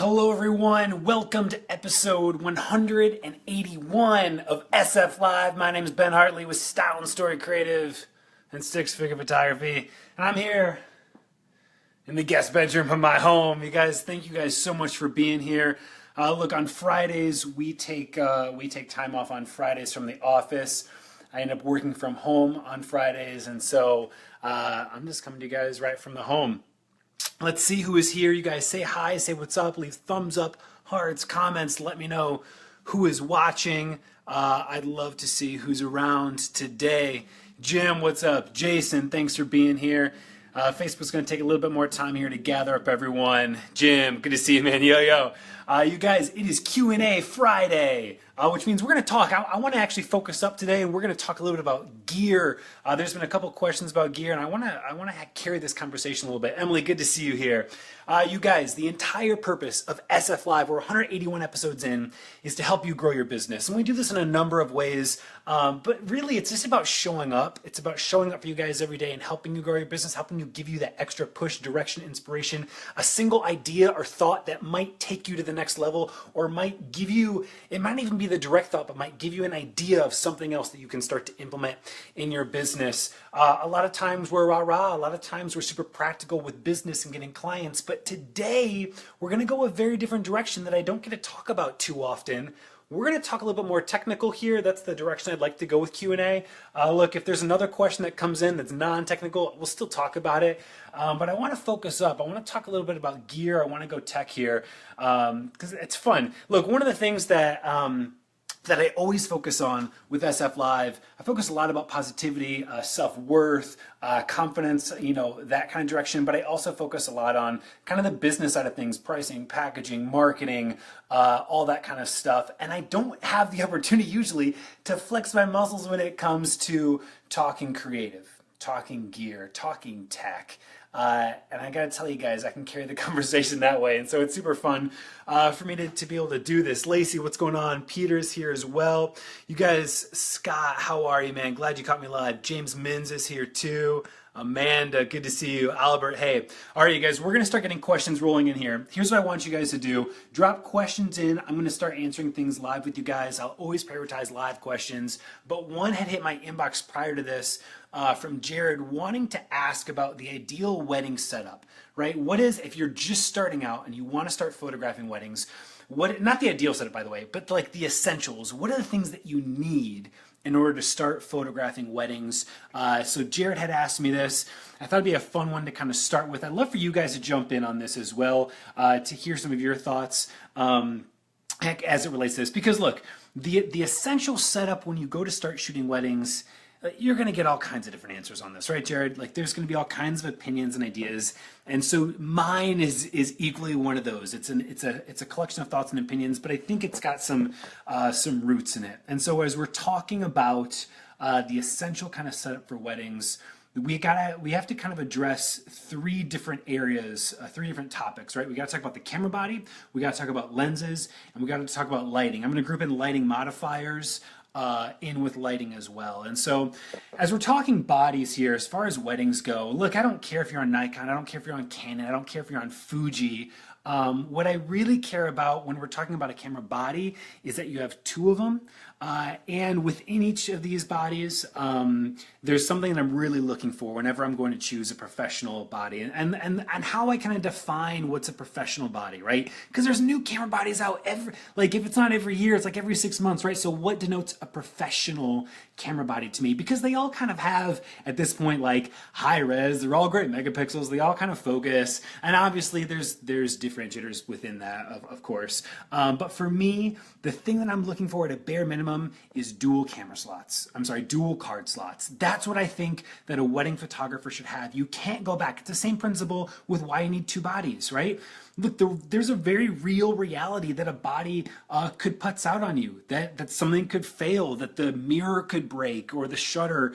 Hello everyone, welcome to episode 181 of SF Live. My name is Ben Hartley with Style and Story Creative and Six Figure Photography. And I'm here in the guest bedroom of my home. You guys, thank you guys so much for being here. Look, on Fridays, we take time off on Fridays from the office. I end up working from home on Fridays, and so I'm just coming to you guys right from the home. Let's see who is here. You guys say hi, say what's up, leave thumbs up, hearts, comments. Let me know who is watching. I'd love to see who's around today. Jim, what's up? Jason, thanks for being here. Facebook's going to take a little bit more time here to gather up everyone. Jim, good to see you, man. Yo. You guys, it is Q&A Friday, which means we're going to talk. I want to actually focus up today, and we're going to talk a little bit about gear. There's been a couple questions about gear, and I want to carry this conversation a little bit. Emily, good to see you here. You guys, the entire purpose of SF Live, we're 181 episodes in, is to help you grow your business. And we do this in a number of ways, but really it's just about showing up. It's about showing up for you guys every day and helping you grow your business, helping you give you that extra push, direction, inspiration, a single idea or thought that might take you to the next level, or might give you, it might even be the direct thought, but might give you an idea of something else that you can start to implement in your business. A lot of times we're rah-rah, a lot of times we're super practical with business and getting clients, but today we're going to go a very different direction that I don't get to talk about too often. We're going to talk a little bit more technical here. That's the direction I'd like to go with Q&A. Look, if there's another question that comes in that's non-technical, we'll still talk about it. But I want to focus up. I want to talk a little bit about gear. I want to go tech here because it's fun. Look, one of the things that I always focus on with SF Live, I focus a lot about positivity, self-worth, confidence, that kind of direction, but I also focus a lot on kind of the business side of things, pricing, packaging, marketing, all that kind of stuff. And I don't have the opportunity usually to flex my muscles when it comes to talking creative, talking gear, talking tech. And I gotta tell you guys, I can carry the conversation that way, and so it's super fun for me to be able to do this. Lacey, what's going on? Peter's here as well. You guys, Scott, how are you, man? Glad you caught me live. James Mins is here too. Amanda, good to see you. Albert, hey. All right, you guys, we're going to start getting questions rolling in here. Here's what I want you guys to do. Drop questions in. I'm going to start answering things live with you guys. I'll always prioritize live questions, but one had hit my inbox prior to this from Jared wanting to ask about the ideal wedding setup, right? What is, if you're just starting out and you want to start photographing weddings, not the ideal setup, by the way, but like the essentials. What are the things that you need in order to start photographing weddings? So Jared had asked me this. I thought it'd be a fun one to kind of start with. I'd love for you guys to jump in on this as well, to hear some of your thoughts as it relates to this. Because look, the essential setup when you go to start shooting weddings, you're going to get all kinds of different answers on this, right, Jared? Like, there's going to be all kinds of opinions and ideas, and so mine is equally one of those. It's a collection of thoughts and opinions, but I think it's got some roots in it. And so as we're talking about the essential kind of setup for weddings, we have to kind of address three different areas, three different topics, right? We got to talk about the camera body, we got to talk about lenses, and we got to talk about lighting. I'm going to group in lighting modifiers in with lighting as well. And so as we're talking bodies here, as far as weddings go, look, I don't care if you're on Nikon, I don't care if you're on Canon, I don't care if you're on Fuji. What I really care about when we're talking about a camera body is that you have two of them, and within each of these bodies, there's something that I'm really looking for whenever I'm going to choose a professional body, and how I kind of define what's a professional body, right? Because there's new camera bodies out like if it's not every year, it's like every 6 months, right? So what denotes a professional camera body to me? Because they all kind of have, at this point, like high res, they're all great megapixels, they all kind of focus, and obviously there's differentiators within that, of course. But for me, the thing that I'm looking for at a bare minimum is dual card slots. That's what I think that a wedding photographer should have. You can't go back. It's the same principle with why you need two bodies, right? Look, there's a very real reality that a body could putz out on you, that something could fail, that the mirror could break, or the shutter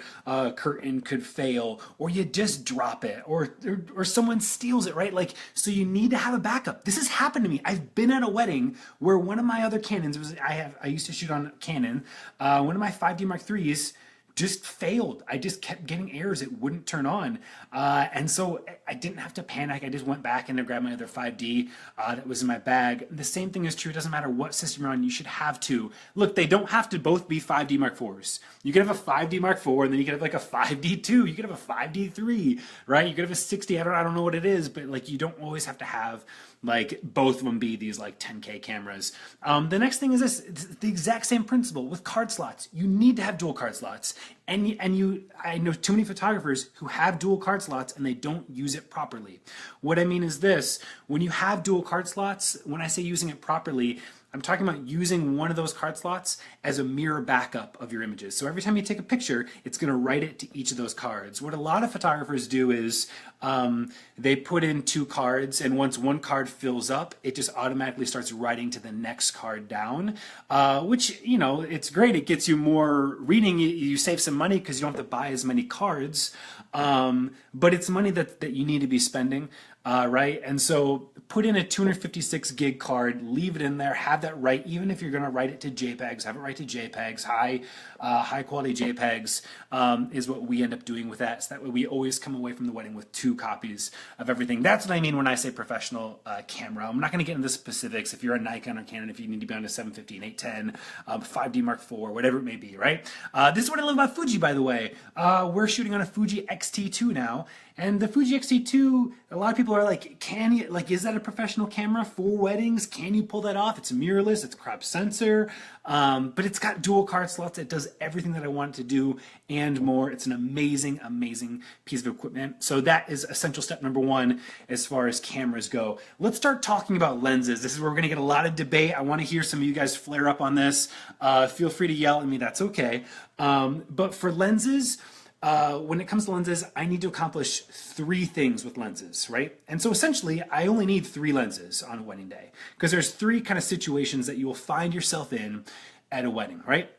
curtain could fail, or you just drop it, or someone steals it, right? Like, so you need to have a backup. This has happened to me. I've been at a wedding where one of my other Canons I used to shoot on Canon. One of my 5D Mark IIIs just failed. I just kept getting errors. It wouldn't turn on. And so I didn't have to panic. I just went back in to grab my other 5D that was in my bag. The same thing is true. It doesn't matter what system you're on. You should have two. Look, they don't have to both be 5D Mark IVs. You could have a 5D Mark IV, and then you could have like a 5D2. You could have a 5D3, right? You could have a 60. I don't know what it is, but like you don't always have to have like both of them be these like 10K cameras. The next thing is this, it's the exact same principle with card slots. You need to have dual card slots. I know too many photographers who have dual card slots and they don't use it properly. What I mean is this, when you have dual card slots, when I say using it properly, I'm talking about using one of those card slots as a mirror backup of your images. So every time you take a picture, it's going to write it to each of those cards. What a lot of photographers do is they put in two cards, and once one card fills up, it just automatically starts writing to the next card down, which, you know, it's great. It gets you more reading. You save some money because you don't have to buy as many cards, but it's money that you need to be spending. Right? And so put in a 256 gig card, leave it in there, have that write, even if you're going to write it to JPEGs, have it write to JPEGs, high quality JPEGs is what we end up doing with that. So that way we always come away from the wedding with two copies of everything. That's what I mean when I say professional camera. I'm not going to get into the specifics. If you're a Nikon or Canon, if you need to be on a 750, an 810, 5D Mark IV, whatever it may be, right? This is what I love about Fuji, by the way. We're shooting on a Fuji X-T2 now. And the Fuji X-T2, a lot of people are like, is that a professional camera for weddings? Can you pull that off? It's mirrorless, it's crop sensor, but it's got dual card slots. It does everything that I want it to do and more. It's an amazing, amazing piece of equipment. So that is essential step number one as far as cameras go. Let's start talking about lenses. This is where we're gonna get a lot of debate. I wanna hear some of you guys flare up on this. Feel free to yell at me, that's okay. But for lenses, when it comes to lenses, I need to accomplish three things with lenses, right? And so essentially, I only need three lenses on a wedding day because there's three kind of situations that you will find yourself in at a wedding, right?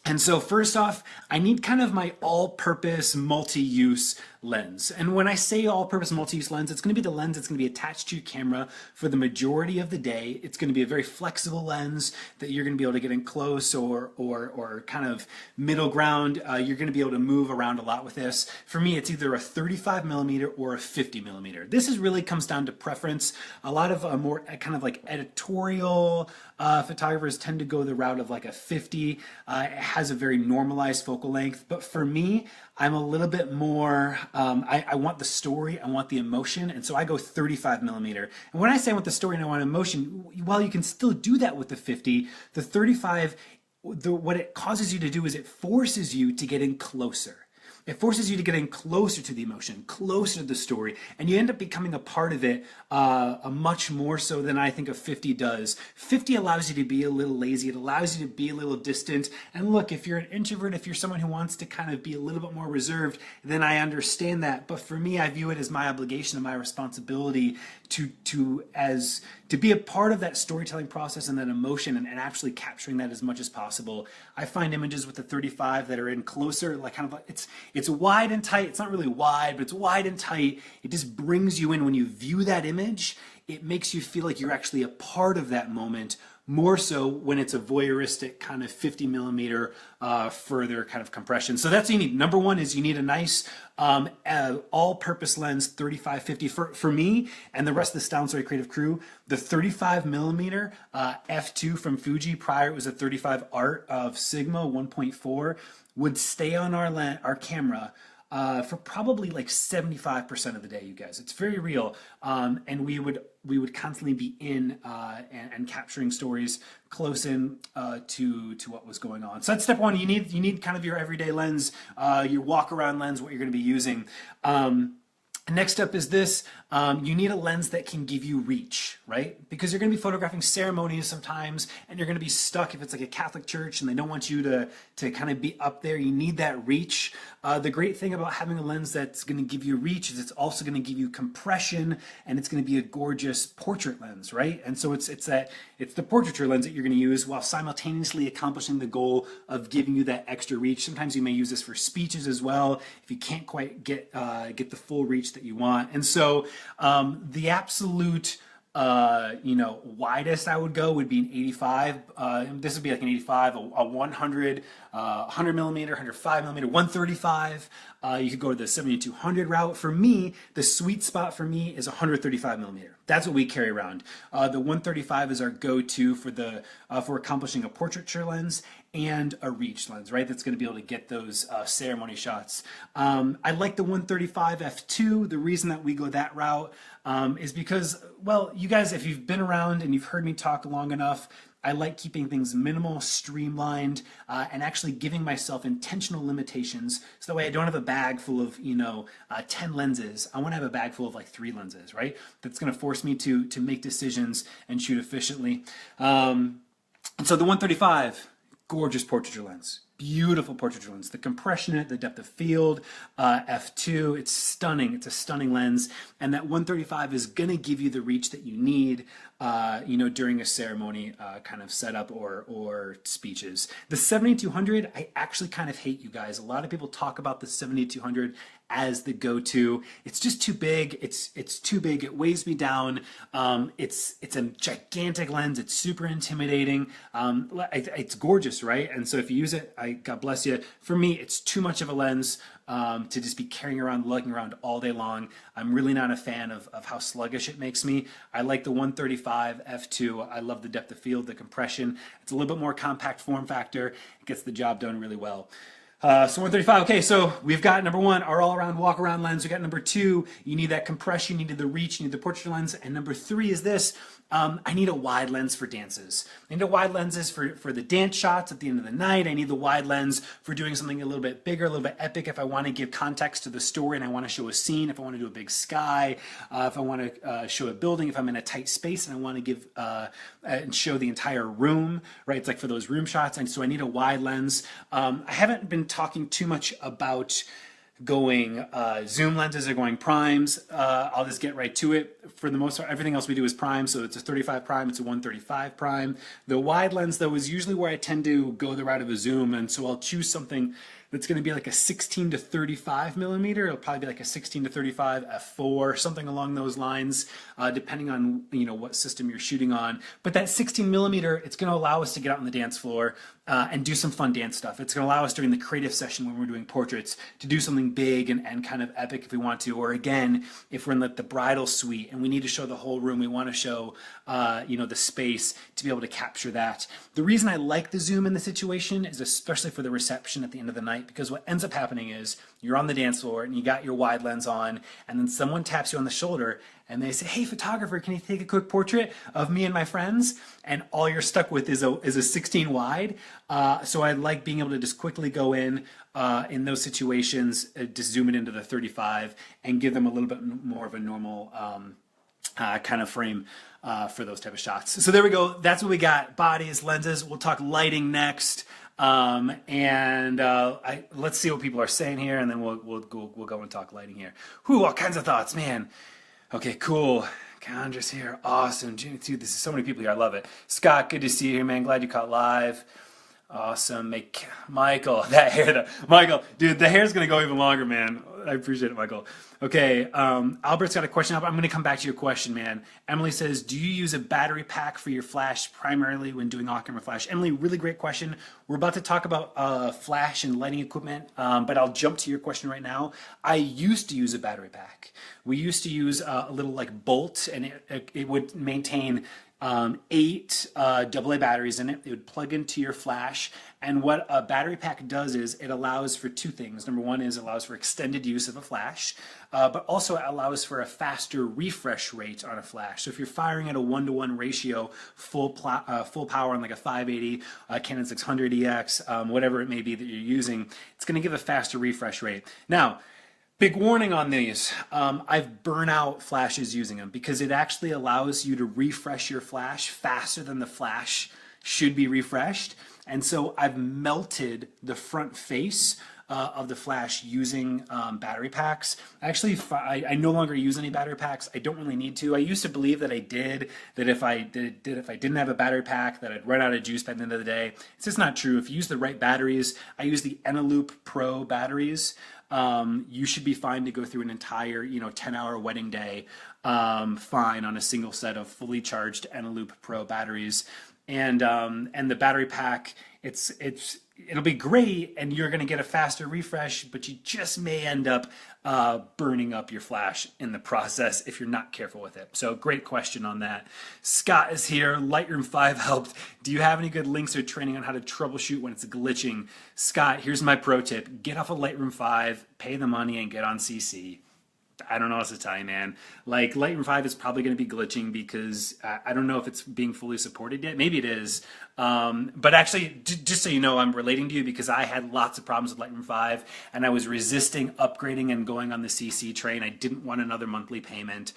And so first off, I need kind of my all-purpose multi-use lens. And when I say all-purpose multi-use lens, it's going to be the lens that's going to be attached to your camera for the majority of the day. It's going to be a very flexible lens that you're going to be able to get in close or kind of middle ground. You're going to be able to move around a lot with this. For me, it's either a 35 millimeter or a 50 millimeter. This is really comes down to preference. A lot of more kind of like editorial photographers tend to go the route of like a 50. It has a very normalized focal length, but for me, I'm a little bit more, I want the story, I want the emotion, and so I go 35 millimeter. And when I say I want the story and I want emotion, while you can still do that with the 50, the 35, what it causes you to do is it forces you to get in closer. It forces you to get in closer to the emotion, closer to the story, and you end up becoming a part of it much more so than I think a 50 does. 50 allows you to be a little lazy. It allows you to be a little distant. And look, if you're an introvert, if you're someone who wants to kind of be a little bit more reserved, then I understand that. But for me, I view it as my obligation and my responsibility to be a part of that storytelling process and that emotion and actually capturing that as much as possible. I find images with the 35 that are in closer, like kind of like, it's wide and tight. It's not really wide, but it's wide and tight. It just brings you in when you view that image. It makes you feel like you're actually a part of that moment, more so when it's a voyeuristic kind of 50 millimeter further kind of compression. So that's what you need. Number one is you need a nice all-purpose lens 35-50 for me and the rest of the Style and Story creative crew. The 35 millimeter f2 from Fuji, prior it was a 35 Art of Sigma 1.4, would stay on our camera for probably like 75% of the day, you guys. It's very real, and we would constantly be in and capturing stories close in to what was going on. So that's step one. You need kind of your everyday lens, your walk around lens, what you're going to be using. Next up is this, you need a lens that can give you reach, right? Because you're going to be photographing ceremonies sometimes, and you're going to be stuck if it's like a Catholic church and they don't want you to kind of be up there. You need that reach. The great thing about having a lens that's going to give you reach is it's also going to give you compression, and it's going to be a gorgeous portrait lens, right? And so it's the portraiture lens that you're going to use while simultaneously accomplishing the goal of giving you that extra reach. Sometimes you may use this for speeches as well if you can't quite get the full reach that you want. And so the absolute widest I would go would be an 85. This would be like an 85, a 100, 100 millimeter, 105 millimeter, 135. You could go to the 7200 route. For me, the sweet spot for me is 135 millimeter. That's what we carry around. The 135 is our go-to for accomplishing a portraiture lens and a reach lens, right? That's going to be able to get those ceremony shots. I like the 135 f2. The reason that we go that route is because, well, you guys, if you've been around and you've heard me talk long enough, I like keeping things minimal, streamlined, and actually giving myself intentional limitations so that way I don't have a bag full of, 10 lenses. I want to have a bag full of like 3 lenses, right? That's going to force me to make decisions and shoot efficiently. And so the 135, gorgeous portraiture lens. Beautiful portraiture lens. The compression in it, the depth of field, f2, it's stunning. It's a stunning lens. And that 135 is going to give you the reach that you need, during a ceremony kind of setup or speeches. The 7200, I actually kind of hate, you guys. A lot of people talk about the 7200 as the go-to. It's just too big. It's too big. It weighs me down. It's a gigantic lens. It's super intimidating. It's gorgeous, right? And so if you use it, God bless you. For me, it's too much of a lens to just be carrying around, lugging around all day long. I'm really not a fan of how sluggish it makes me. I like the 135 f2. I love the depth of field, the compression. It's a little bit more compact form factor. It gets the job done really well. So 135, okay, so we've got number 1, our all-around walk-around lens. We got number 2, you need that compression, you need the reach, you need the portrait lens. And number 3 is this, I need a wide lens for dances. I need a wide lenses for the dance shots at the end of the night. I need the wide lens for doing something a little bit bigger, a little bit epic if I want to give context to the story and I want to show a scene, if I want to do a big sky, if I want to show a building, if I'm in a tight space and I want to give and show the entire room, right? It's like for those room shots, and so I need a wide lens. I haven't been talking too much about going zoom lenses or going primes. I'll just get right to it. For the most part, everything else we do is prime, so it's a 35 prime, it's a 135 prime. The wide lens, though, is usually where I tend to go the route of a zoom, and so I'll choose something that's going to be like a 16 to 35 millimeter. It'll probably be like a 16 to 35 f4, something along those lines, depending on what system you're shooting on. But that 16 millimeter, it's going to allow us to get out on the dance floor and do some fun dance stuff. It's going to allow us during the creative session when we're doing portraits to do something big and kind of epic if we want to. Or again, if we're in the bridal suite and we need to show the whole room, we want to show the space to be able to capture that. The reason I like the zoom in the situation is especially for the reception at the end of the night, because what ends up happening is you're on the dance floor and you got your wide lens on, and then someone taps you on the shoulder and they say, "Hey, photographer, can you take a quick portrait of me and my friends?" And all you're stuck with is a 16 wide. So I like being able to just quickly go in those situations, just zoom it into the 35 and give them a little bit more of a normal kind of frame for those type of shots. So there we go. That's what we got. Bodies, lenses. We'll talk lighting next. Let's see what people are saying here, and then we'll go and talk lighting here. Whew, all kinds of thoughts, man. Okay, cool. Condra's here. Awesome. Dude, this is so many people here. I love it. Scott, good to see you here, man. Glad you caught live. Awesome. Michael, that hair, Michael, dude, the hair's going to go even longer, man. I appreciate it, Michael. Okay, Albert's got a question. I'm going to come back to your question, man. Emily says, do you use a battery pack for your flash primarily when doing off-camera flash? Emily, really great question. We're about to talk about flash and lighting equipment, but I'll jump to your question right now. I used to use a battery pack. We used to use a little like bolt, and it would maintain 8 AA batteries in it. It would plug into your flash, and what a battery pack does is it allows for 2 things. Number 1 is it allows for extended use of a flash, but also it allows for a faster refresh rate on a flash. So if you're firing at a 1-to-1 ratio, full power on like a 580, Canon 600EX, whatever it may be that you're using, it's going to give a faster refresh rate. Now, big warning on these. I've burnt out flashes using them because it actually allows you to refresh your flash faster than the flash should be refreshed. And so I've melted the front face of the flash using battery packs. Actually, I no longer use any battery packs. I don't really need to. I used to believe that I did, that if I didn't have a battery pack, that I'd run out of juice by the end of the day. It's just not true. If you use the right batteries, I use the Eneloop Pro batteries. you should be fine to go through an entire 10-hour wedding day fine on a single set of fully charged Eneloop Pro batteries. And the battery pack, it'll be great, and you're going to get a faster refresh, but you just may end up burning up your flash in the process if you're not careful with it. So great question on that. Scott is here. Lightroom 5 helped. Do you have any good links or training on how to troubleshoot when it's glitching? Scott, here's my pro tip. Get off of Lightroom 5, pay the money, and get on CC. I don't know what to tell you, man. Like, Lightroom 5 is probably going to be glitching because I don't know if it's being fully supported yet. Maybe it is. But actually, just so you know, I'm relating to you because I had lots of problems with Lightroom 5, and I was resisting upgrading and going on the CC train. I didn't want another monthly payment.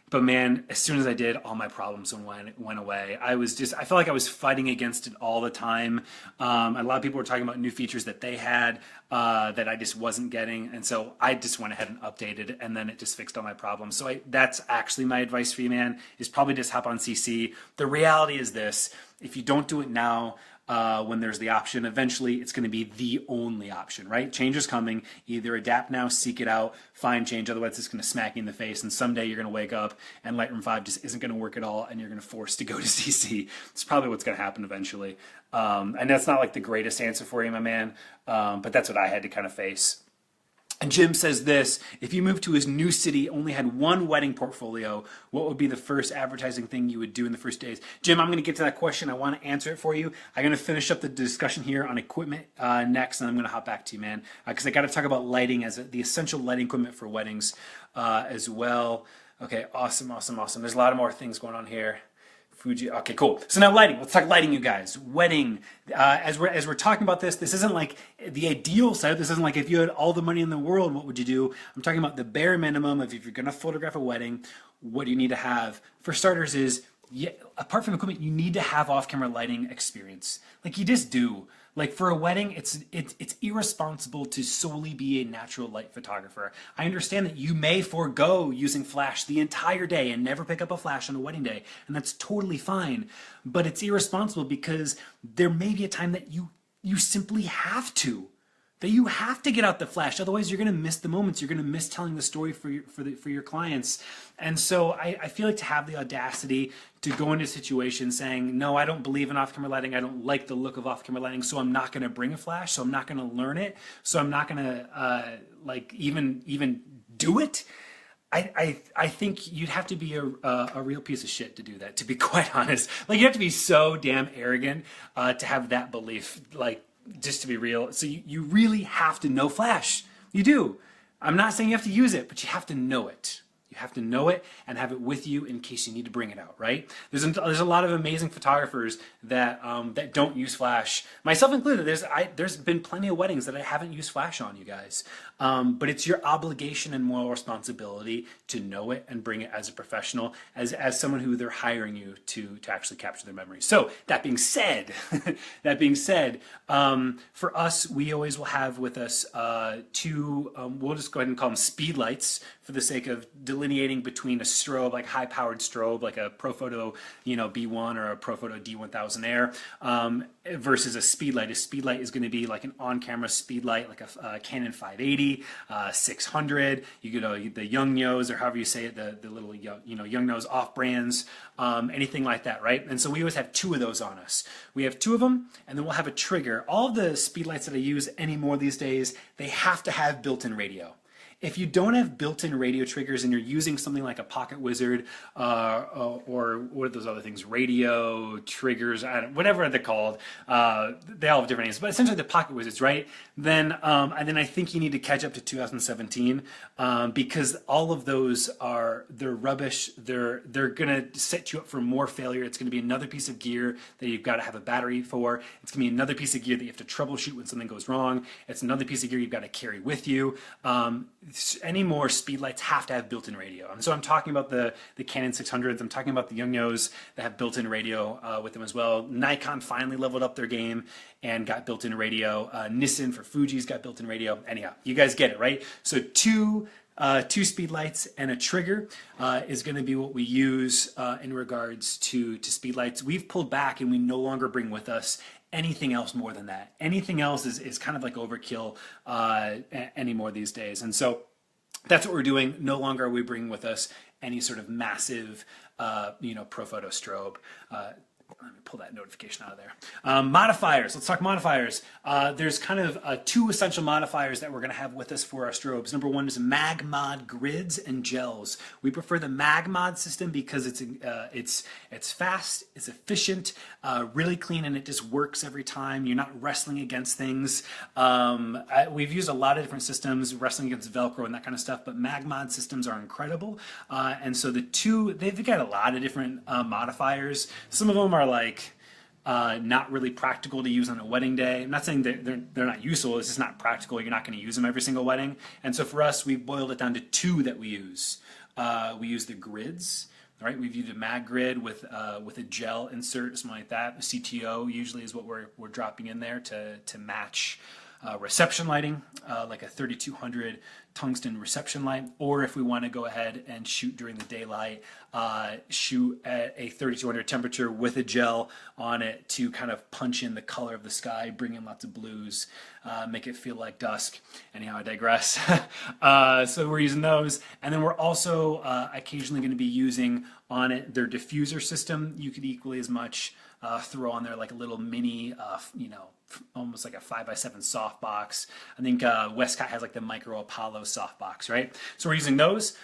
But man, as soon as I did, all my problems went away. I felt like I was fighting against it all the time. A lot of people were talking about new features that they had that I just wasn't getting. And so I just went ahead and updated, and then it just fixed all my problems. So that's actually my advice for you, man, is probably just hop on CC. The reality is this: if you don't do it now, when there's the option, eventually it's going to be the only option, right? Change is coming. Either adapt now, seek it out, find change. Otherwise, it's going to smack you in the face. And someday you're going to wake up and Lightroom 5 just isn't going to work at all, and you're going to force to go to CC. It's probably what's going to happen eventually. And that's not like the greatest answer for you, my man. But that's what I had to kind of face. And Jim says this: if you moved to his new city, only had one wedding portfolio, what would be the first advertising thing you would do in the first days? Jim, I'm going to get to that question. I want to answer it for you. I'm going to finish up the discussion here on equipment next, and I'm going to hop back to you, man, because I got to talk about lighting as the essential lighting equipment for weddings as well. Okay, awesome. There's a lot of more things going on here. Fuji. Okay, cool. So now lighting. Let's talk lighting, you guys. Wedding. As we're talking about this isn't like the ideal setup. This isn't like if you had all the money in the world, what would you do? I'm talking about the bare minimum of if you're going to photograph a wedding, what do you need to have? For starters is, apart from equipment, you need to have off-camera lighting experience. Like, you just do. Like, for a wedding, it's irresponsible to solely be a natural light photographer. I understand that you may forego using flash the entire day and never pick up a flash on a wedding day, and that's totally fine. But it's irresponsible because there may be a time that you simply have to. That you have to get out the flash, otherwise you're going to miss the moments. You're going to miss telling the story for your clients. And so I feel like to have the audacity to go into a situation saying, no, I don't believe in off-camera lighting. I don't like the look of off-camera lighting, so I'm not going to bring a flash. So I'm not going to learn it. So I'm not going to even do it. I think you'd have to be a real piece of shit to do that, to be quite honest. Like, you have to be so damn arrogant to have that belief, like, just to be real. So you really have to know flash. You do. I'm not saying you have to use it, but you have to know it. You have to know it and have it with you in case you need to bring it out, right? There's a lot of amazing photographers that don't use flash, myself included. There's been plenty of weddings that I haven't used flash on, you guys. But it's your obligation and moral responsibility to know it and bring it as a professional, as someone who they're hiring you to actually capture their memories. So that being said, for us, we always will have with us two. We'll just go ahead and call them speed lights for the sake of delineating between a strobe, like high-powered strobe, like a Profoto, B1 or a Profoto D1000 Air, versus a speed light. A speed light is going to be like an on-camera speed light, like a Canon 580, 600. The Young-Nos, or however you say it, the little Young-Nos off brands, anything like that, right? And so we always have two of those on us. We have two of them, and then we'll have a trigger. All of the speed lights that I use anymore these days, they have to have built-in radio. If you don't have built-in radio triggers and you're using something like a Pocket Wizard or what are those other things, radio triggers, whatever they're called, they all have different names, but essentially the Pocket Wizards, right? Then I think you need to catch up to 2017 because all of those they're rubbish. They're gonna set you up for more failure. It's gonna be another piece of gear that you've got to have a battery for. It's gonna be another piece of gear that you have to troubleshoot when something goes wrong. It's another piece of gear you've got to carry with you. Any more speed lights have to have built-in radio. And so I'm talking about the Canon 600s. I'm talking about the Young-Nos that have built-in radio with them as well. Nikon finally leveled up their game and got built-in radio. Nissan for Fuji's got built-in radio. Anyhow, you guys get it, right? So two 2 speed lights and a trigger is going to be what we use in regards to speed lights. We've pulled back and we no longer bring with us anything else more than that. Anything else is kind of like overkill anymore these days. And so that's what we're doing. No longer are we bringing with us any sort of massive, Profoto strobe. Let me pull that notification out of there. Modifiers. Let's talk modifiers. There's kind of 2 essential modifiers that we're going to have with us for our strobes. Number 1 is MagMod grids and gels. We prefer the MagMod system because it's fast, it's efficient, really clean, and it just works every time. You're not wrestling against things. We've used a lot of different systems, wrestling against Velcro and that kind of stuff, but MagMod systems are incredible. And so they've got a lot of different modifiers. Some of them are like not really practical to use on a wedding day. I'm not saying they're not useful, it's just not practical. You're not going to use them every single wedding. And so for us, we've boiled it down to 2 that we use. We use the grids. All right, we've used a mag grid with a gel insert, something like that. A CTO usually is what we're dropping in there to match reception lighting, like a 3200 tungsten reception light, or if we want to go ahead and shoot during the daylight, shoot at a 3200 temperature with a gel on it to kind of punch in the color of the sky, bring in lots of blues, make it feel like dusk. Anyhow, I digress. So we're using those, and then we're also occasionally going to be using on it their diffuser system. You could equally as much throw on there like a little mini, almost like a 5x7 softbox. I think Westcott has like the Micro Apollo softbox, right? So we're using those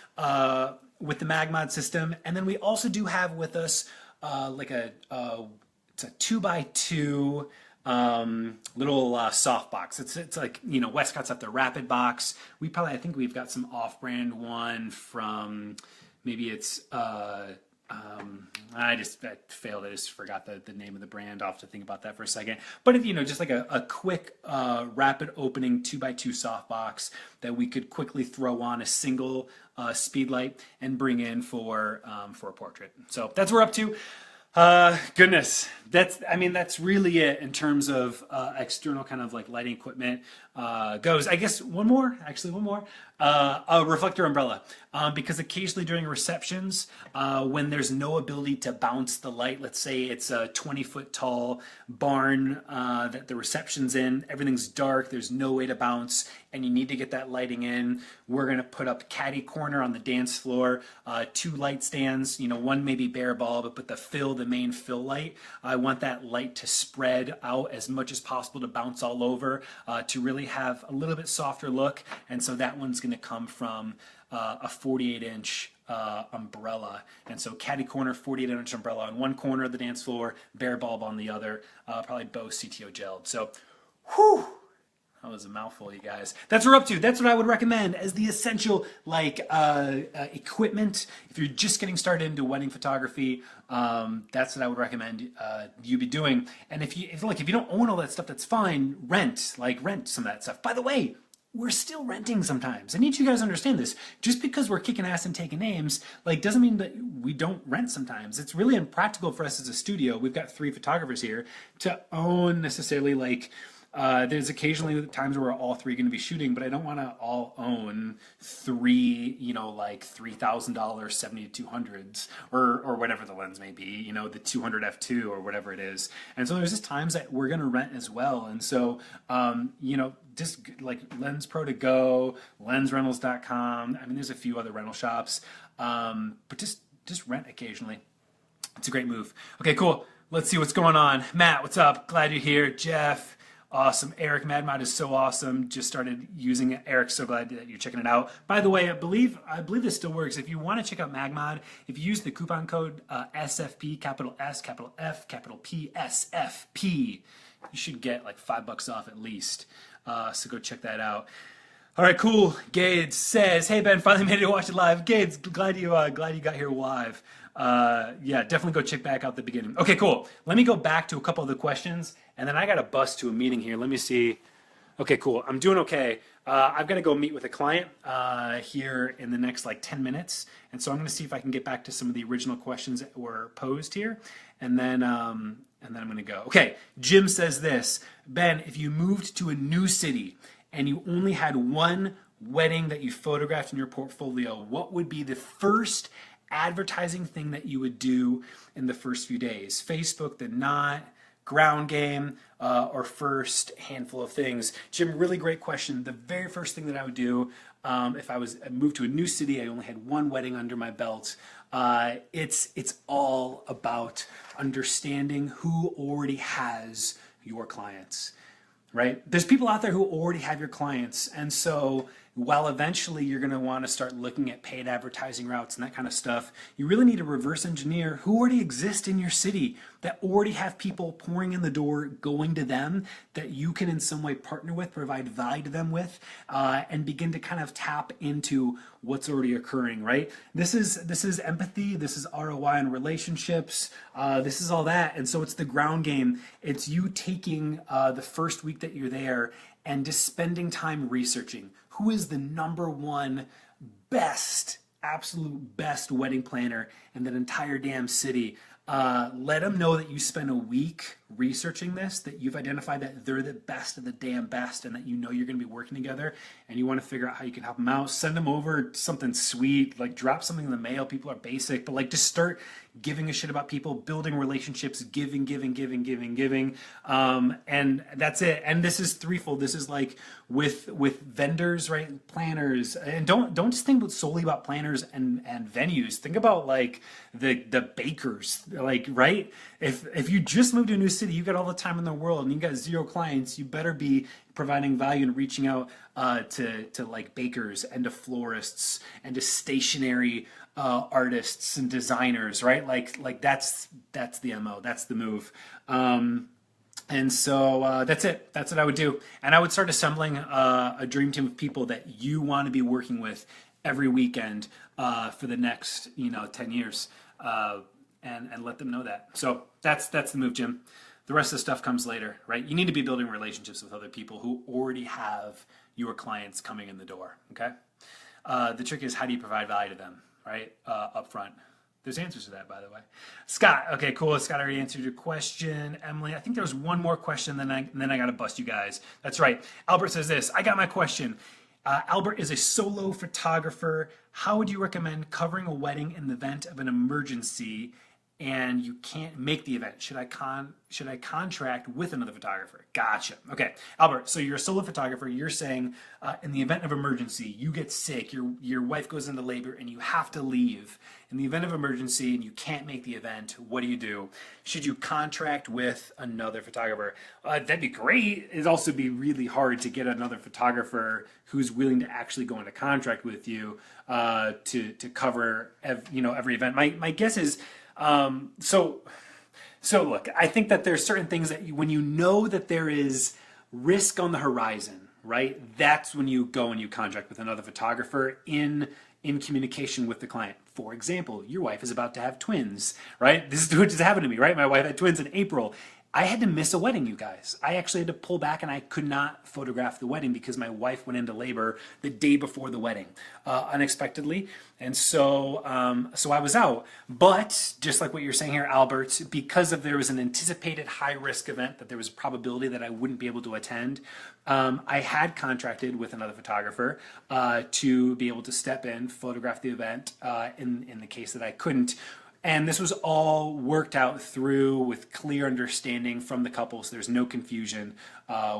with the MagMod system, and then we also do have with us it's a 2x2 little softbox. It's like Westcott's at the Rapid Box. I think we've got some off-brand one from maybe it's. I failed. I just forgot the name of the brand. I'll have to think about that for a second. But if just like a quick, rapid opening 2x2 softbox that we could quickly throw on a single speed light and bring in for a portrait. So that's what we're up to. Goodness, that's really it in terms of external kind of like lighting equipment goes. I guess one more, a reflector umbrella, because occasionally during receptions, when there's no ability to bounce the light, let's say it's a 20-foot tall barn that the reception's in, everything's dark, there's no way to bounce, and you need to get that lighting in, we're going to put up caddy corner on the dance floor, 2 light stands, one maybe bare bulb, but the main fill light, I want that light to spread out as much as possible to bounce all over, to really have a little bit softer look. And so that one's going to come from a 48-inch umbrella. And so caddy corner, 48-inch umbrella on one corner of the dance floor, bare bulb on the other, probably both CTO gelled. So, whew! That was a mouthful, you guys. That's what we're up to. That's what I would recommend as the essential equipment. If you're just getting started into wedding photography, that's what I would recommend you be doing. And if you don't own all that stuff, that's fine. Rent some of that stuff. By the way, we're still renting sometimes. I need you guys to understand this. Just because we're kicking ass and taking names, doesn't mean that we don't rent sometimes. It's really impractical for us as a studio. We've got 3 photographers here to own necessarily there's occasionally times where we're all 3 going to be shooting, but I don't want to all own 3, $3,000 70-200s or whatever the lens may be, the 200 f2 or whatever it is. And so there's just times that we're going to rent as well. And so, just like Lens Pro to Go, lensrentals.com. I mean, there's a few other rental shops, but just rent occasionally. It's a great move. Okay, cool. Let's see what's going on. Matt, what's up? Glad you're here. Jeff. Awesome. Eric, MadMod is so awesome. Just started using it. Eric, so glad that you're checking it out. By the way, I believe this still works. If you want to check out MagMod, if you use the coupon code SFP, capital S, capital F, capital P, SFP, you should get like $5 off at least. So go check that out. All right, cool. Gades says, "Hey Ben, finally made it to watch it live." Gades, glad you got here live. Yeah, definitely go check back out the beginning. Okay, cool. Let me go back to a couple of the questions, and then I got to bust to a meeting here. Let me see. Okay, cool. I'm doing okay. I've got to go meet with a client here in the next 10 minutes, and so I'm going to see if I can get back to some of the original questions that were posed here, and then I'm going to go. Okay, Jim says this: Ben, if you moved to a new city and you only had one wedding that you photographed in your portfolio, what would be the first advertising thing that you would do in the first few days? Facebook, then not, ground game, or first handful of things? Jim, really great question. The very first thing that I would do if I moved to a new city, I only had one wedding under my belt. It's all about understanding who already has your clients, right? There's people out there who already have your clients, and so while eventually you're going to want to start looking at paid advertising routes and that kind of stuff, you really need to reverse engineer who already exist in your city that already have people pouring in the door, going to them, that you can in some way partner with, provide value to them with, and begin to kind of tap into what's already occurring, right? This is empathy, this is ROI in relationships, this is all that. And so it's the ground game. It's you taking the first week that you're there and just spending time researching who is the number one best, absolute best wedding planner in that entire damn city. Let them know that you spent a week researching this, that you've identified that they're the best of the damn best, and that you know you're going to be working together, and you want to figure out how you can help them out. Send them over something sweet, like drop something in the mail. People are basic, but like just start giving a shit about people, building relationships, giving, and that's it. And this is threefold. This is like with vendors, right? Planners, and don't just think solely about planners and venues. Think about like the bakers, like, right? If you just moved to a new city, you got all the time in the world and you got 0 clients, you better be providing value and reaching out to like bakers and to florists and to stationary artists and designers, right? Like that's the MO, that's the move. And so that's it. That's what I would do. And I would start assembling a dream team of people that you want to be working with every weekend for the next 10 years. And let them know that. So that's the move, Jim. The rest of the stuff comes later, right? You need to be building relationships with other people who already have your clients coming in the door, okay? The trick is, how do you provide value to them, right? Up front. There's answers to that, by the way. Scott, okay, cool. Scott already answered your question. Emily, I think there was one more question, then I got to bust you guys. That's right. Albert says this. I got my question. Albert is a solo photographer. How would you recommend covering a wedding in the event of an emergency and you can't make the event? Should I contract with another photographer? Gotcha. Okay, Albert, so you're a solo photographer. You're saying in the event of emergency, you get sick, your wife goes into labor, and you have to leave. In the event of emergency and you can't make the event, what do? Should you contract with another photographer? That'd be great. It'd also be really hard to get another photographer who's willing to actually go into contract with you to cover every event. My guess is, so look, I think that there's certain things that when you know that there is risk on the horizon, right? That's when you go and you contract with another photographer in communication with the client. For example, your wife is about to have twins, right? This is what just happened to me, right? My wife had twins in April. I had to miss a wedding, you guys. I actually had to pull back and I could not photograph the wedding because my wife went into labor the day before the wedding, unexpectedly. And so I was out. But just like what you're saying here, Albert, because there was an anticipated high risk event, that there was a probability that I wouldn't be able to attend, I had contracted with another photographer to be able to step in, photograph the event in the case that I couldn't. And this was all worked out through with clear understanding from the couple, so there's no confusion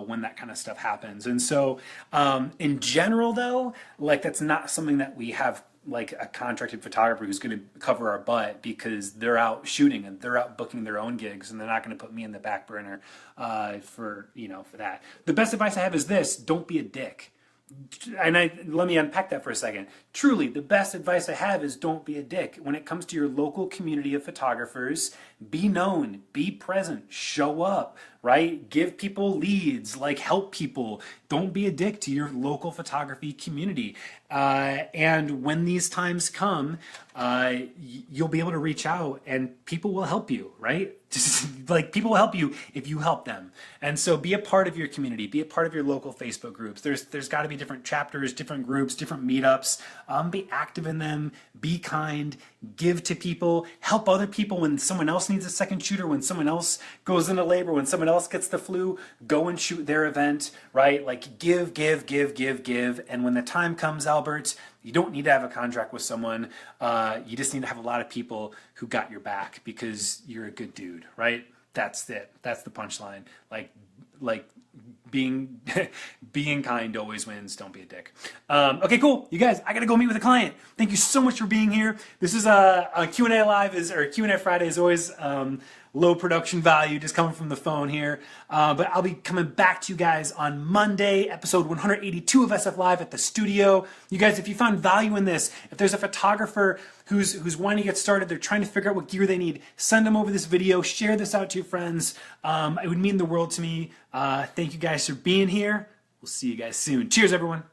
when that kind of stuff happens. And so in general, though, like that's not something that we have like a contracted photographer who's going to cover our butt, because they're out shooting and they're out booking their own gigs, and they're not going to put me in the back burner for that. The best advice I have is this: don't be a dick. And let me unpack that for a second. Truly, the best advice I have is don't be a dick. When it comes to your local community of photographers, be known, be present, show up, right? Give people leads, like help people. Don't be a dick to your local photography community. And when these times come, you'll be able to reach out and people will help you, right? Just like people will help you if you help them. And so be a part of your community, be a part of your local Facebook groups. There's got to be different chapters, different groups, different meetups. Be active in them, be kind, give to people, help other people when someone else needs a second shooter, when someone else goes into labor, when someone else gets the flu, go and shoot their event, right? Like give. And when the time comes, Albert, you don't need to have a contract with someone. You just need to have a lot of people who got your back because you're a good dude, right? That's it. That's the punchline. Like being being kind always wins. Don't be a dick. Okay, cool. You guys, I gotta go meet with a client. Thank you so much for being here. This is a Q&A live or Q&A Friday is always low production value, just coming from the phone here. But I'll be coming back to you guys on Monday, episode 182 of SF Live at the studio. You guys, if you found value in this, if there's a photographer who's wanting to get started, they're trying to figure out what gear they need, send them over this video, share this out to your friends. It would mean the world to me. Thank you guys for being here. We'll see you guys soon. Cheers, everyone.